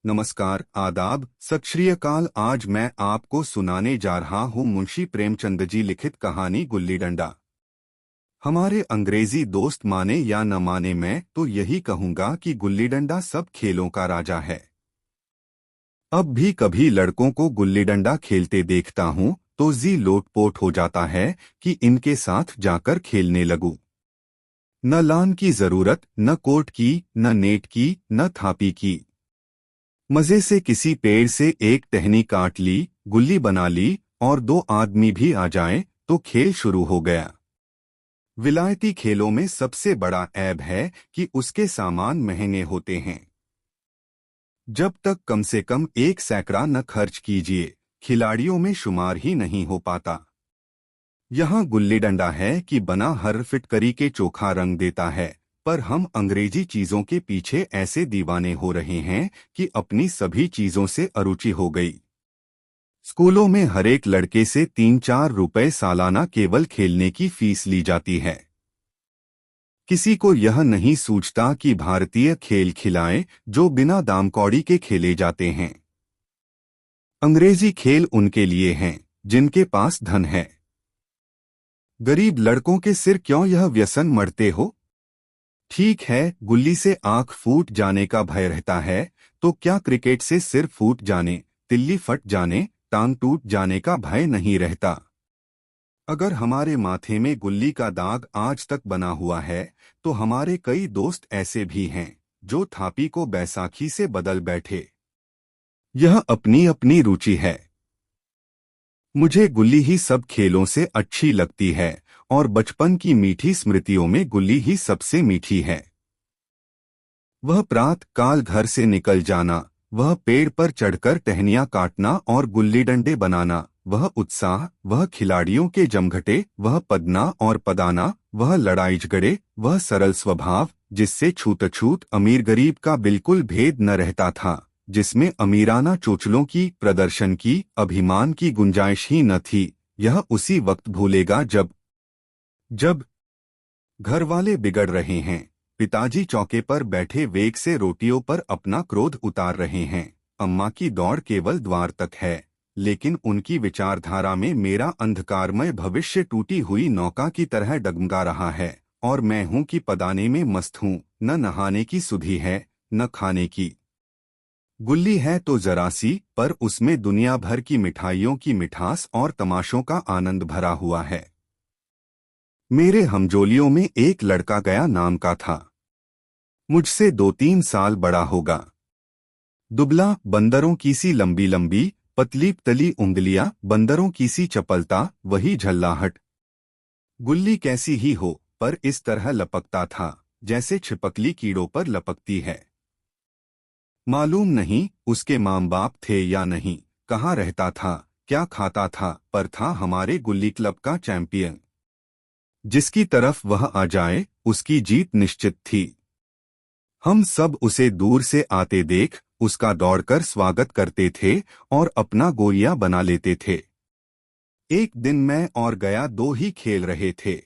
नमस्कार, आदाब, सत श्री अकाल। आज मैं आपको सुनाने जा रहा हूँ मुंशी प्रेमचंद जी लिखित कहानी गुल्ली डंडा। हमारे अंग्रेजी दोस्त माने या न माने, मैं तो यही कहूँगा कि गुल्ली डंडा सब खेलों का राजा है। अब भी कभी लड़कों को गुल्ली डंडा खेलते देखता हूँ तो जी लोटपोट हो जाता है कि इनके साथ जाकर खेलने लगूं। न लान की जरूरत, न कोर्ट की, न नेट की, न थापी की। मजे से किसी पेड़ से एक टहनी काट ली, गुल्ली बना ली और दो आदमी भी आ जाएं तो खेल शुरू हो गया। विलायती खेलों में सबसे बड़ा ऐब है कि उसके सामान महंगे होते हैं। जब तक कम से कम एक सैकड़ा न खर्च कीजिए, खिलाड़ियों में शुमार ही नहीं हो पाता। यहाँ गुल्ली डंडा है कि बना हर फिटकरी के चोखा रंग देता है, पर हम अंग्रेजी चीजों के पीछे ऐसे दीवाने हो रहे हैं कि अपनी सभी चीजों से अरुचि हो गई। स्कूलों में हर एक लड़के से 3-4 रुपए सालाना केवल खेलने की फीस ली जाती है। किसी को यह नहीं सूझता कि भारतीय खेल खिलाएं जो बिना दाम कौड़ी के खेले जाते हैं। अंग्रेजी खेल उनके लिए हैं जिनके पास धन है। गरीब लड़कों के सिर क्यों यह व्यसन मढ़ते हो? ठीक है, गुल्ली से आंख फूट जाने का भय रहता है, तो क्या क्रिकेट से सिर फूट जाने, तिल्ली फट जाने, टांग टूट जाने का भय नहीं रहता? अगर हमारे माथे में गुल्ली का दाग आज तक बना हुआ है, तो हमारे कई दोस्त ऐसे भी हैं जो थापी को बैसाखी से बदल बैठे। यह अपनी अपनी रुचि है। मुझे गुल्ली ही सब खेलों से अच्छी लगती है और बचपन की मीठी स्मृतियों में गुल्ली ही सबसे मीठी है। वह प्रात काल घर से निकल जाना, वह पेड़ पर चढ़कर टहनियां काटना और गुल्ली डंडे बनाना, वह उत्साह, वह खिलाड़ियों के जमघटे, वह पदना और पदाना, वह लड़ाई झगड़े, वह सरल स्वभाव जिससे छूत-अछूत अमीर गरीब का बिल्कुल भेद न रहता था, जिसमें अमीराना चोचलों की, प्रदर्शन की, अभिमान की गुंजाइश ही न थी। यह उसी वक्त भूलेगा जब जब घर वाले बिगड़ रहे हैं, पिताजी चौके पर बैठे वेग से रोटियों पर अपना क्रोध उतार रहे हैं, अम्मा की दौड़ केवल द्वार तक है, लेकिन उनकी विचारधारा में मेरा अंधकारमय भविष्य टूटी हुई नौका की तरह डगमगा रहा है, और मैं हूं कि पदाने में मस्त हूं, न नहाने की सुधि है, न खाने की। गुल्ली है तो जरा सी, पर उसमें दुनिया भर की मिठाइयों की मिठास और तमाशों का आनंद भरा हुआ है। मेरे हमजोलियों में एक लड़का गया नाम का था। मुझसे 2-3 साल बड़ा होगा। दुबला, बंदरों की सी लंबी लंबी पतली तली उंगलियां, बंदरों की सी चपलता, वही झल्लाहट। गुल्ली कैसी ही हो, पर इस तरह लपकता था जैसे छिपकली कीड़ों पर लपकती है। मालूम नहीं उसके माँ बाप थे या नहीं, कहाँ रहता था, क्या खाता था, पर था हमारे गुल्ली क्लब का चैंपियन। जिसकी तरफ वह आ जाए उसकी जीत निश्चित थी। हम सब उसे दूर से आते देख उसका दौड़कर स्वागत करते थे और अपना गोरिया बना लेते थे। एक दिन मैं और गया दो ही खेल रहे थे।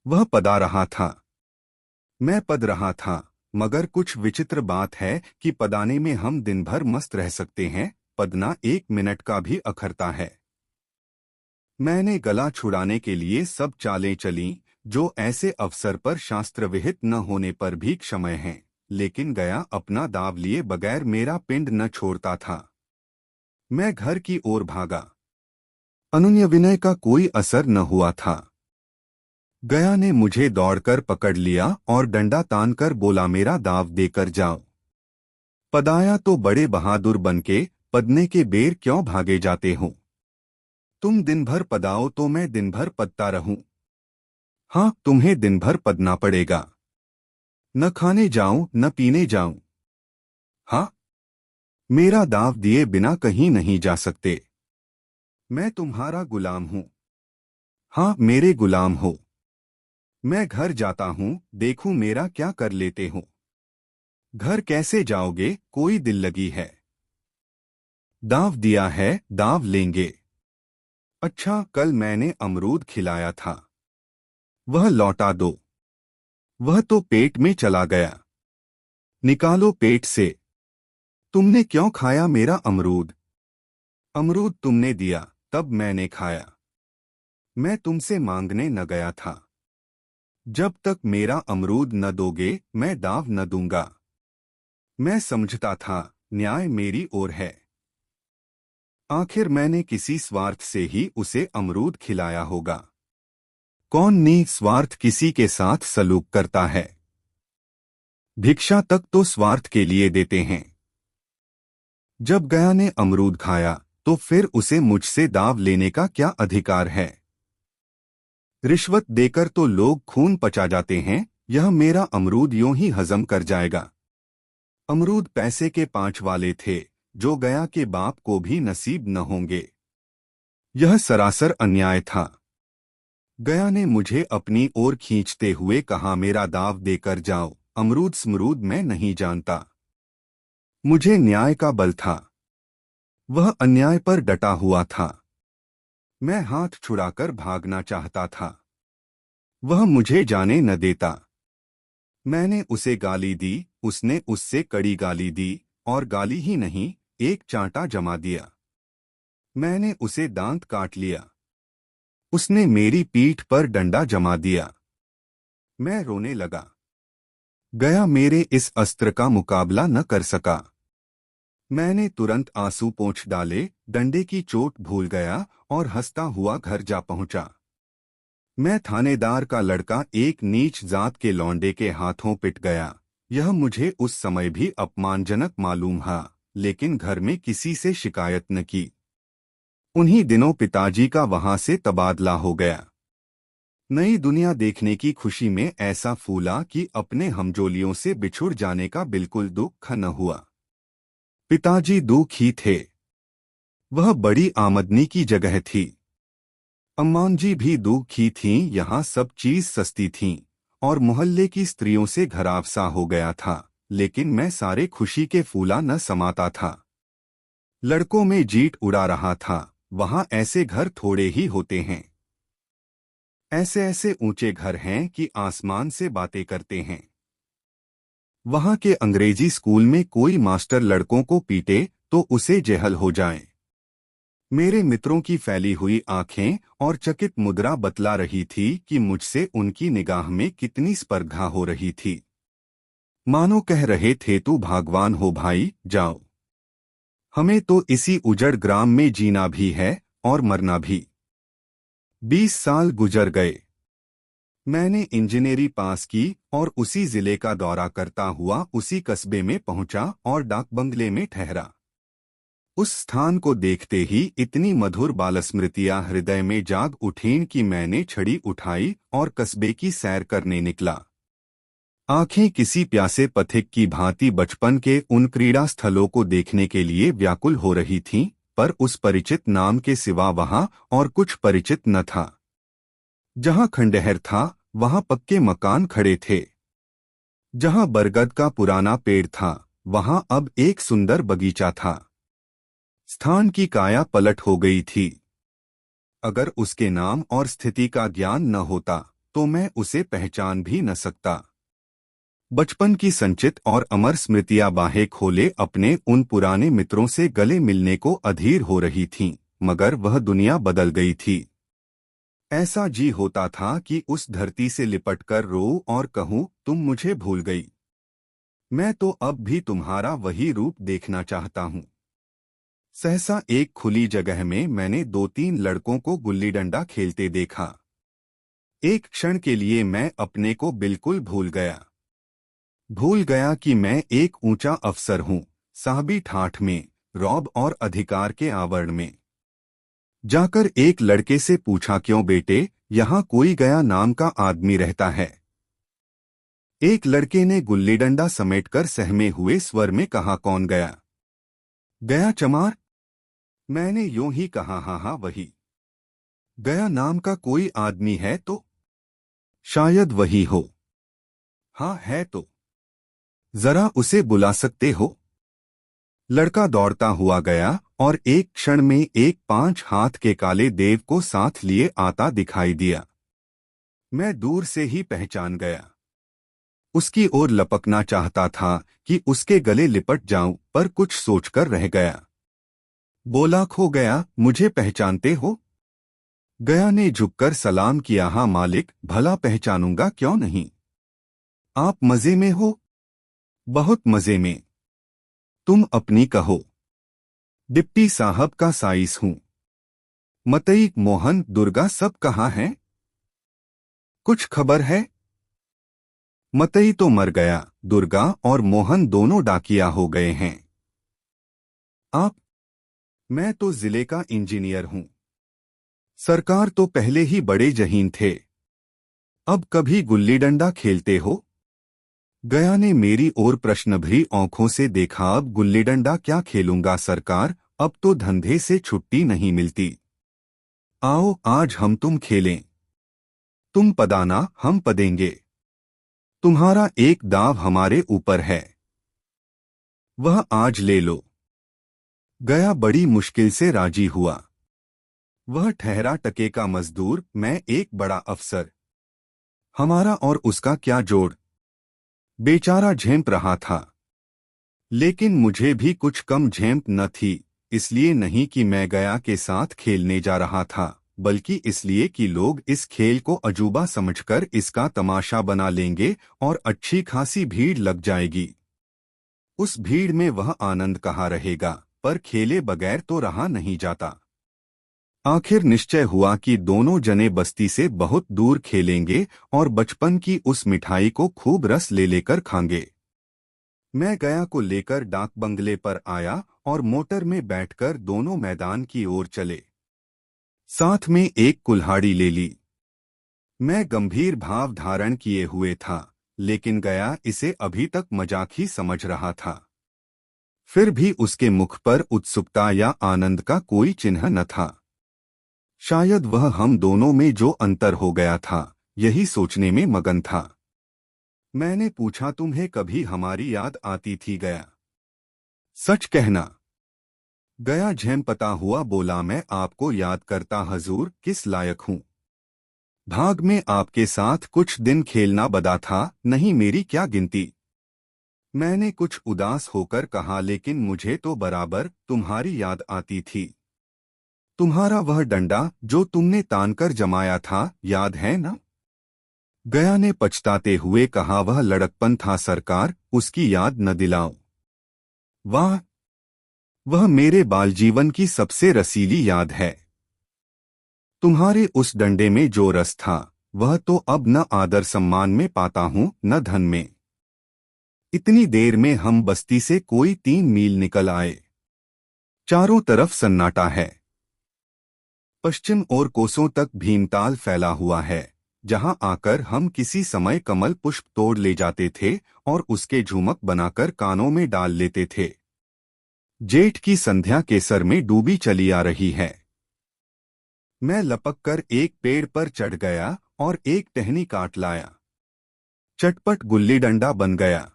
वह पदा रहा था, मैं पद रहा था, मगर कुछ विचित्र बात है कि पदाने में हम दिन भर मस्त रह सकते हैं, पदना 1 मिनट का भी अखरता है। मैंने गला छुड़ाने के लिए सब चालें चलीं जो ऐसे अवसर पर शास्त्र विहित न होने पर भी क्षम्य हैं, लेकिन गया अपना दाव लिए बगैर मेरा पिंड न छोड़ता था। मैं घर की ओर भागा। अनुनय विनय का कोई असर न हुआ था। गया ने मुझे दौड़कर पकड़ लिया और डंडा तानकर बोला, मेरा दाव देकर जाओ। पदाया तो बड़े बहादुर बनके, पदने के बेर क्यों भागे जाते हो? तुम दिन भर पदाओ तो मैं दिन भर पदता रहूं। हाँ, तुम्हें दिन भर पदना पड़ेगा। न खाने जाऊं न पीने जाऊं। हाँ, मेरा दाव दिए बिना कहीं नहीं जा सकते। मैं तुम्हारा गुलाम हूं। हाँ, मेरे गुलाम हो। मैं घर जाता हूं, देखूं मेरा क्या कर लेते हो। घर कैसे जाओगे, कोई दिल लगी है। दाव दिया है, दाव लेंगे। अच्छा, कल मैंने अमरूद खिलाया था, वह लौटा दो। वह तो पेट में चला गया। निकालो पेट से। तुमने क्यों खाया मेरा अमरूद? अमरूद तुमने दिया, तब मैंने खाया। मैं तुमसे मांगने न गया था। जब तक मेरा अमरूद न दोगे, मैं दाव न दूंगा। मैं समझता था, न्याय मेरी ओर है। आखिर मैंने किसी स्वार्थ से ही उसे अमरूद खिलाया होगा। कौन निस्वार्थ किसी के साथ सलूक करता है? भिक्षा तक तो स्वार्थ के लिए देते हैं। जब गया ने अमरूद खाया, तो फिर उसे मुझसे दाव लेने का क्या अधिकार है? रिश्वत देकर तो लोग खून पचा जाते हैं, यह मेरा अमरूद यूं ही हजम कर जाएगा। अमरूद पैसे के 5 वाले थे, जो गया के बाप को भी नसीब न होंगे। यह सरासर अन्याय था। गया ने मुझे अपनी ओर खींचते हुए कहा, मेरा दाव देकर जाओ। अमरूद स्मरूद मैं नहीं जानता। मुझे न्याय का बल था। वह अन्याय पर डटा हुआ था। मैं हाथ छुड़ाकर भागना चाहता था। वह मुझे जाने न देता। मैंने उसे गाली दी, उसने उससे कड़ी गाली दी, और गाली ही नहीं, एक चांटा जमा दिया। मैंने उसे दांत काट लिया। उसने मेरी पीठ पर डंडा जमा दिया। मैं रोने लगा। गया मेरे इस अस्त्र का मुकाबला न कर सका। मैंने तुरंत आंसू पोंछ डाले, डंडे की चोट भूल गया और हंसता हुआ घर जा पहुंचा। मैं थानेदार का लड़का एक नीच जात के लौंडे के हाथों पिट गया। यह मुझे उस समय भी अपमानजनक मालूम हुआ, लेकिन घर में किसी से शिकायत न की। उन्हीं दिनों पिताजी का वहां से तबादला हो गया। नई दुनिया देखने की खुशी में ऐसा फूला कि अपने हमजोलियों से बिछुड़ जाने का बिल्कुल दुख न हुआ। पिताजी दुखी थे। वह बड़ी आमदनी की जगह थी। अम्माजी भी दुखी थीं, यहाँ सब चीज सस्ती थीं, और मोहल्ले की स्त्रियों से घराव सा हो गया था, लेकिन मैं सारे खुशी के फूला न समाता था। लड़कों में जीट उड़ा रहा था, वहाँ ऐसे घर थोड़े ही होते हैं। ऐसे ऐसे ऊंचे घर हैं कि आसमान से बातें करते हैं। वहां के अंग्रेजी स्कूल में कोई मास्टर लड़कों को पीटे तो उसे जेहल हो जाए। मेरे मित्रों की फैली हुई आंखें और चकित मुद्रा बतला रही थी कि मुझसे उनकी निगाह में कितनी स्पर्धा हो रही थी। मानो कह रहे थे, तू भागवान हो भाई, जाओ। हमें तो इसी उजड़ ग्राम में जीना भी है और मरना भी। 20 साल गुजर गए। मैंने इंजीनियरिंग पास की और उसी जिले का दौरा करता हुआ उसी कस्बे में पहुंचा और डाक बंगले में ठहरा। उस स्थान को देखते ही इतनी मधुर बालस्मृतियां हृदय में जाग उठीं कि मैंने छड़ी उठाई और कस्बे की सैर करने निकला। आंखें किसी प्यासे पथिक की भांति बचपन के उन क्रीड़ा स्थलों को देखने के लिए व्याकुल हो रही थीं, पर उस परिचित नाम के सिवा वहां और कुछ परिचित न था। जहां खंडहर था, वहां पक्के मकान खड़े थे। जहां बरगद का पुराना पेड़ था, वहां अब एक सुंदर बगीचा था। स्थान की काया पलट हो गई थी। अगर उसके नाम और स्थिति का ज्ञान न होता, तो मैं उसे पहचान भी न सकता। बचपन की संचित और अमर स्मृतियां बाहें खोले अपने उन पुराने मित्रों से गले मिलने को अधीर हो रही थीं, मगर वह दुनिया बदल गई थी। ऐसा जी होता था कि उस धरती से लिपटकर रोऊं और कहूं, तुम मुझे भूल गई। मैं तो अब भी तुम्हारा वही रूप देखना चाहता हूं। सहसा एक खुली जगह में मैंने 2-3 लड़कों को गुल्ली डंडा खेलते देखा। एक क्षण के लिए मैं अपने को बिल्कुल भूल गया। भूल गया कि मैं एक ऊंचा अफसर हूं, साहबी ठाठ में, रौब और अधिकार के आवरण में। जाकर एक लड़के से पूछा, क्यों बेटे, यहाँ कोई गया नाम का आदमी रहता है? एक लड़के ने गुल्ली डंडा समेटकर सहमे हुए स्वर में कहा, कौन गया? गया चमार? मैंने यूं ही कहा, हाँ हाँ वही। गया नाम का कोई आदमी है तो? शायद वही हो। हाँ है तो। जरा उसे बुला सकते हो? लड़का दौड़ता हुआ गया और एक क्षण में एक 5 हाथ के काले देव को साथ लिए आता दिखाई दिया। मैं दूर से ही पहचान गया। उसकी ओर लपकना चाहता था कि उसके गले लिपट जाऊं, पर कुछ सोचकर रह गया। बोला, खो गया, मुझे पहचानते हो? गया ने झुककर सलाम किया। हाँ मालिक, भला पहचानूंगा क्यों नहीं। आप मजे में हो? बहुत मजे में। तुम अपनी कहो। डिप्टी साहब का साइस हूं। मतई, मोहन, दुर्गा सब कहाँ हैं? कुछ खबर है? मतई तो मर गया, दुर्गा और मोहन दोनों डाकिया हो गए हैं। आप? मैं तो जिले का इंजीनियर हूं। सरकार तो पहले ही बड़े जहीन थे। अब कभी गुल्ली डंडा खेलते हो? गया ने मेरी ओर प्रश्नभरी आंखों से देखा। अब गुल्ली डंडा क्या खेलूंगा सरकार, अब तो धंधे से छुट्टी नहीं मिलती। आओ आज हम तुम खेलें। तुम पदाना, हम पदेंगे। तुम्हारा एक दाव हमारे ऊपर है, वह आज ले लो। गया बड़ी मुश्किल से राजी हुआ। वह ठहरा टके का मजदूर, मैं एक बड़ा अफसर। हमारा और उसका क्या जोड़। बेचारा झेंप रहा था, लेकिन मुझे भी कुछ कम झेंप न थी। इसलिए नहीं कि मैं गया के साथ खेलने जा रहा था, बल्कि इसलिए कि लोग इस खेल को अजूबा समझकर इसका तमाशा बना लेंगे और अच्छी खासी भीड़ लग जाएगी। उस भीड़ में वह आनंद कहाँ रहेगा, पर खेले बगैर तो रहा नहीं जाता। आखिर निश्चय हुआ कि दोनों जने बस्ती से बहुत दूर खेलेंगे और बचपन की उस मिठाई को खूब रस ले लेकर खाएंगे। मैं गया को लेकर डाक बंगले पर आया और मोटर में बैठकर दोनों मैदान की ओर चले। साथ में एक कुल्हाड़ी ले ली। मैं गंभीर भाव धारण किए हुए था, लेकिन गया इसे अभी तक मजाक ही समझ रहा था। फिर भी उसके मुख पर उत्सुकता या आनंद का कोई चिन्ह न था। शायद वह हम दोनों में जो अंतर हो गया था, यही सोचने में मगन था। मैंने पूछा, तुम्हें कभी हमारी याद आती थी गया? सच कहना। गया झेंपता हुआ बोला, मैं आपको याद करता हजूर, किस लायक हूँ। भाग में आपके साथ कुछ दिन खेलना बदा था, नहीं मेरी क्या गिनती। मैंने कुछ उदास होकर कहा, लेकिन मुझे तो बराबर तुम्हारी याद आती थी। तुम्हारा वह डंडा जो तुमने तानकर जमाया था, याद है ना? गया ने पछताते हुए कहा, वह लड़कपन था सरकार, उसकी याद न दिलाओ। वाह, वह मेरे बालजीवन की सबसे रसीली याद है। तुम्हारे उस डंडे में जो रस था, वह तो अब न आदर सम्मान में पाता हूं न धन में। इतनी देर में हम बस्ती से कोई 3 मील निकल आए। चारों तरफ सन्नाटा है। पश्चिम और कोसों तक भीमताल फैला हुआ है, जहां आकर हम किसी समय कमल पुष्प तोड़ ले जाते थे और उसके झुमक बनाकर कानों में डाल लेते थे। जेठ की संध्या केसर में डूबी चली आ रही है। मैं लपककर एक पेड़ पर चढ़ गया और एक टहनी काट लाया। चटपट गुल्ली डंडा बन गया।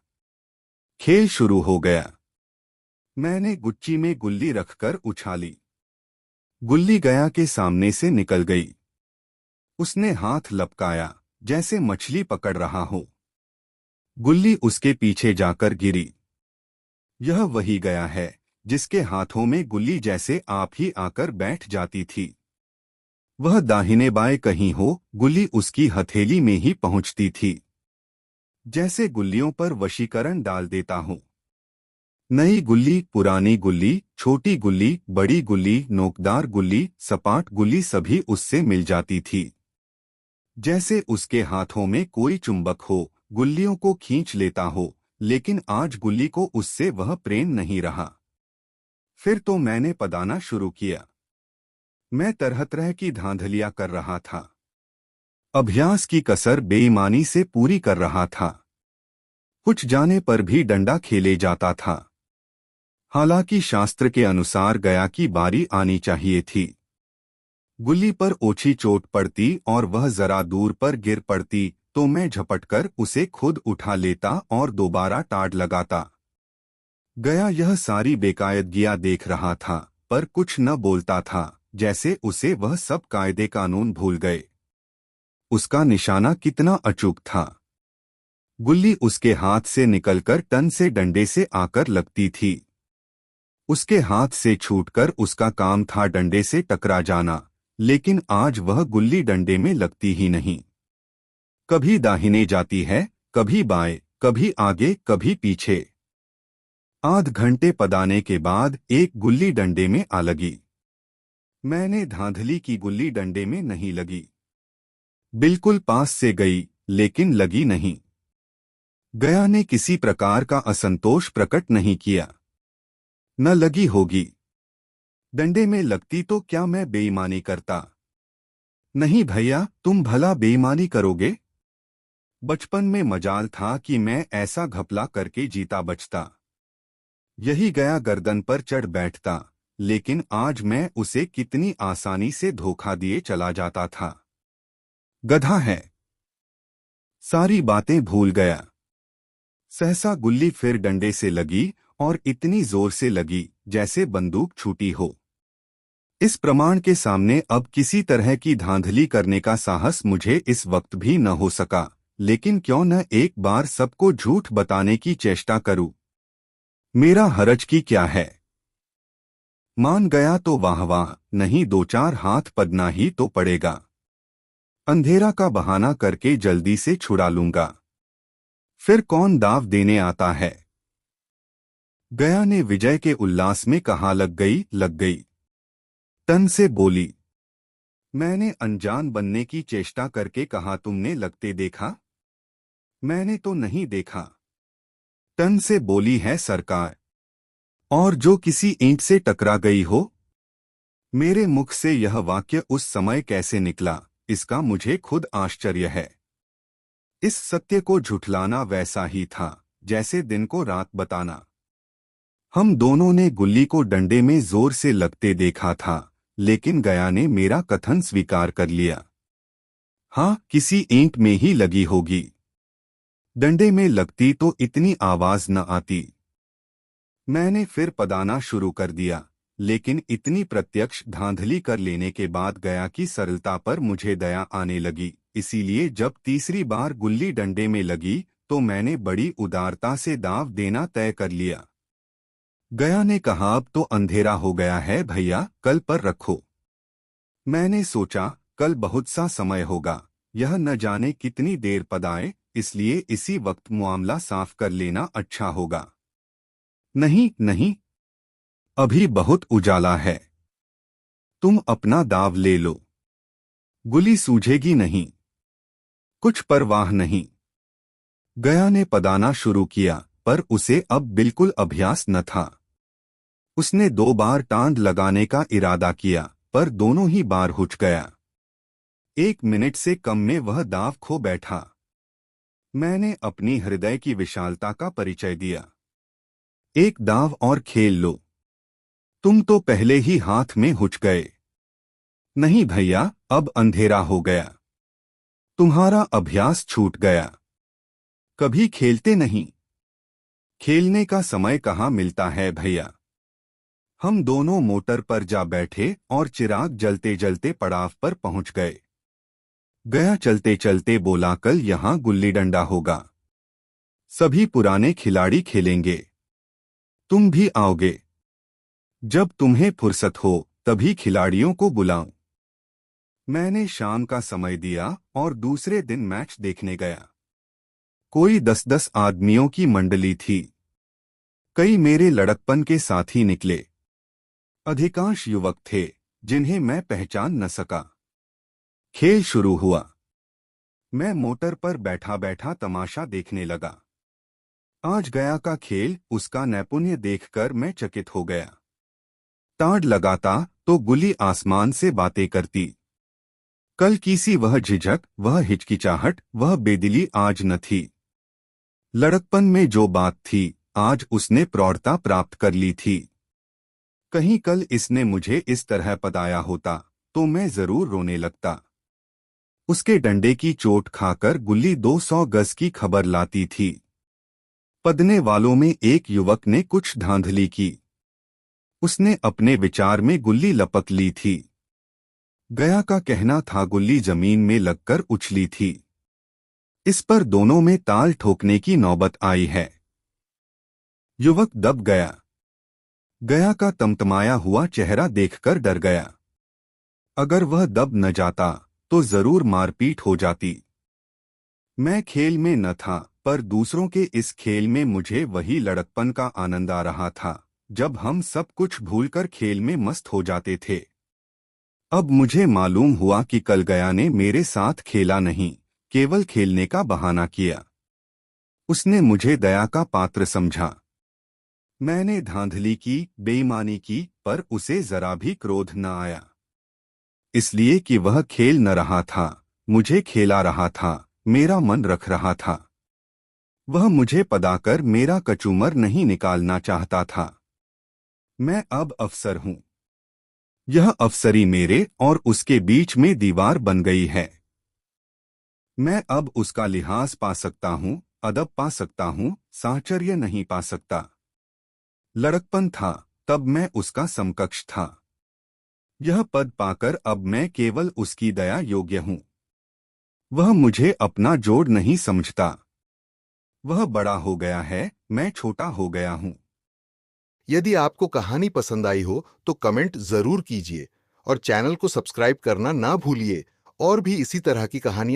खेल शुरू हो गया। मैंने गुच्ची में गुल्ली रखकर उछाली। गुल्ली गया के सामने से निकल गई। उसने हाथ लपकाया, जैसे मछली पकड़ रहा हो। गुल्ली उसके पीछे जाकर गिरी। यह वही गया है जिसके हाथों में गुल्ली जैसे आप ही आकर बैठ जाती थी। वह दाहिने बाएं कहीं हो, गुल्ली उसकी हथेली में ही पहुंचती थी। जैसे गुल्लियों पर वशीकरण डाल देता हूं। नई गुल्ली, पुरानी गुल्ली, छोटी गुल्ली, बड़ी गुल्ली, नोकदार गुल्ली, सपाट गुल्ली सभी उससे मिल जाती थी। जैसे उसके हाथों में कोई चुंबक हो, गुल्लियों को खींच लेता हो, लेकिन आज गुल्ली को उससे वह प्रेम नहीं रहा। फिर तो मैंने पदाना शुरू किया। मैं तरह तरह की धांधलियां कर रहा था। अभ्यास की कसर बेईमानी से पूरी कर रहा था। कुछ जाने पर भी डंडा खेले जाता था। हालांकि शास्त्र के अनुसार गया की बारी आनी चाहिए थी। गुल्ली पर ओछी चोट पड़ती और वह जरा दूर पर गिर पड़ती तो मैं झपटकर उसे खुद उठा लेता और दोबारा टाड़ लगाता। गया यह सारी बेकायदगियां देख रहा था, पर कुछ न बोलता था, जैसे उसे वह सब कायदे कानून भूल गए। उसका निशाना कितना अचूक था। गुल्ली उसके हाथ से निकलकर टन से डंडे से आकर लगती थी। उसके हाथ से छूटकर उसका काम था डंडे से टकरा जाना, लेकिन आज वह गुल्ली डंडे में लगती ही नहीं। कभी दाहिने जाती है, कभी बाएं, कभी आगे, कभी पीछे। आध घंटे पदाने के बाद एक गुल्ली डंडे में आ लगी। मैंने धांधली की, गुल्ली डंडे में नहीं लगी। बिल्कुल पास से गई, लेकिन लगी नहीं। गया ने किसी प्रकार का असंतोष प्रकट नहीं किया। न लगी होगी। डंडे में लगती तो क्या मैं बेईमानी करता? नहीं भैया, तुम भला बेईमानी करोगे? बचपन में मजाल था कि मैं ऐसा घपला करके जीता बचता। यही गया गर्दन पर चढ़ बैठता, लेकिन आज मैं उसे कितनी आसानी से धोखा दिए चला जाता था। गधा है। सारी बातें भूल गया। सहसा गुल्ली फिर डंडे से लगी, और इतनी जोर से लगी जैसे बंदूक छूटी हो। इस प्रमाण के सामने अब किसी तरह की धांधली करने का साहस मुझे इस वक्त भी न हो सका, लेकिन क्यों न एक बार सबको झूठ बताने की चेष्टा करूं। मेरा हरज की क्या है? मान गया तो वाह वाह, नहीं दो चार हाथ पदना ही तो पड़ेगा। अंधेरा का बहाना करके जल्दी से छुड़ा लूंगा। फिर कौन दाव देने आता है? गया ने विजय के उल्लास में कहा, लग गई लग गई। तन से बोली। मैंने अनजान बनने की चेष्टा करके कहा, तुमने लगते देखा? मैंने तो नहीं देखा। तन से बोली, है सरकार। और जो किसी ईंट से टकरा गई हो? मेरे मुख से यह वाक्य उस समय कैसे निकला, इसका मुझे खुद आश्चर्य है। इस सत्य को झुठलाना वैसा ही था जैसे दिन को रात बताना। हम दोनों ने गुल्ली को डंडे में जोर से लगते देखा था, लेकिन गया ने मेरा कथन स्वीकार कर लिया। हाँ, किसी ईंट में ही लगी होगी। डंडे में लगती तो इतनी आवाज न आती। मैंने फिर पदाना शुरू कर दिया, लेकिन इतनी प्रत्यक्ष धांधली कर लेने के बाद गया की सरलता पर मुझे दया आने लगी। इसीलिए जब तीसरी बार गुल्ली डंडे में लगी तो मैंने बड़ी उदारता से दाव देना तय कर लिया। गया ने कहा, अब तो अंधेरा हो गया है भैया, कल पर रखो। मैंने सोचा, कल बहुत सा समय होगा, यह न जाने कितनी देर पदाए, इसलिए इसी वक्त मामला साफ कर लेना अच्छा होगा। नहीं नहीं, अभी बहुत उजाला है। तुम अपना दाव ले लो। गुली सूझेगी नहीं। कुछ परवाह नहीं। गया ने पदाना शुरू किया, पर उसे अब बिल्कुल अभ्यास न था। उसने 2 बार टांड लगाने का इरादा किया, पर दोनों ही बार हुच गया। 1 मिनट से कम में वह दाव खो बैठा। मैंने अपनी हृदय की विशालता का परिचय दिया। एक दाव और खेल लो। तुम तो पहले ही हाथ में हुच गए। नहीं भैया, अब अंधेरा हो गया। तुम्हारा अभ्यास छूट गया। कभी खेलते नहीं। खेलने का समय कहाँ मिलता है भैया। हम दोनों मोटर पर जा बैठे और चिराग जलते जलते पड़ाव पर पहुंच गए। गया चलते चलते बोला, कल यहाँ गुल्ली डंडा होगा। सभी पुराने खिलाड़ी खेलेंगे। तुम भी आओगे। जब तुम्हें फुर्सत हो तभी खिलाड़ियों को बुलाऊं। मैंने शाम का समय दिया और दूसरे दिन मैच देखने गया। कोई 10-10 आदमियों की मंडली थी। कई मेरे लड़कपन के साथी निकले। अधिकांश युवक थे जिन्हें मैं पहचान न सका। खेल शुरू हुआ। मैं मोटर पर बैठा बैठा तमाशा देखने लगा। आज गया का खेल, उसका नैपुण्य देखकर मैं चकित हो गया। टांड लगाता तो गुली आसमान से बातें करती। कल की सी वह झिझक, वह हिचकिचाहट, वह बेदिली आज न थी। लड़कपन में जो बात थी, आज उसने प्रौढ़ता प्राप्त कर ली थी। कहीं कल इसने मुझे इस तरह पदाया होता तो मैं जरूर रोने लगता। उसके डंडे की चोट खाकर गुल्ली 200 गज की खबर लाती थी। पदने वालों में एक युवक ने कुछ धांधली की। उसने अपने विचार में गुल्ली लपक ली थी। गया का कहना था गुल्ली जमीन में लगकर उछली थी। इस पर दोनों में ताल ठोकने की नौबत आई है। युवक दब गया। गया का तमतमाया हुआ चेहरा देखकर डर गया। अगर वह दब न जाता तो जरूर मारपीट हो जाती। मैं खेल में न था, पर दूसरों के इस खेल में मुझे वही लड़कपन का आनंद आ रहा था जब हम सब कुछ भूलकर खेल में मस्त हो जाते थे। अब मुझे मालूम हुआ कि कल गया ने मेरे साथ खेला नहीं, केवल खेलने का बहाना किया। उसने मुझे दया का पात्र समझा। मैंने धांधली की, बेईमानी की, पर उसे जरा भी क्रोध न आया। इसलिए कि वह खेल न रहा था, मुझे खेला रहा था, मेरा मन रख रहा था। वह मुझे पदाकर मेरा कचूमर नहीं निकालना चाहता था। मैं अब अफसर हूं। यह अफसरी मेरे और उसके बीच में दीवार बन गई है। मैं अब उसका लिहाज पा सकता हूं, अदब पा सकता हूं, साहचर्य नहीं पा सकता। लड़कपन था, तब मैं उसका समकक्ष था। यह पद पाकर अब मैं केवल उसकी दया योग्य हूं। वह मुझे अपना जोड़ नहीं समझता। वह बड़ा हो गया है, मैं छोटा हो गया हूं। यदि आपको कहानी पसंद आई हो तो कमेंट जरूर कीजिए और चैनल को सब्सक्राइब करना ना भूलिए। और भी इसी तरह की कहानियां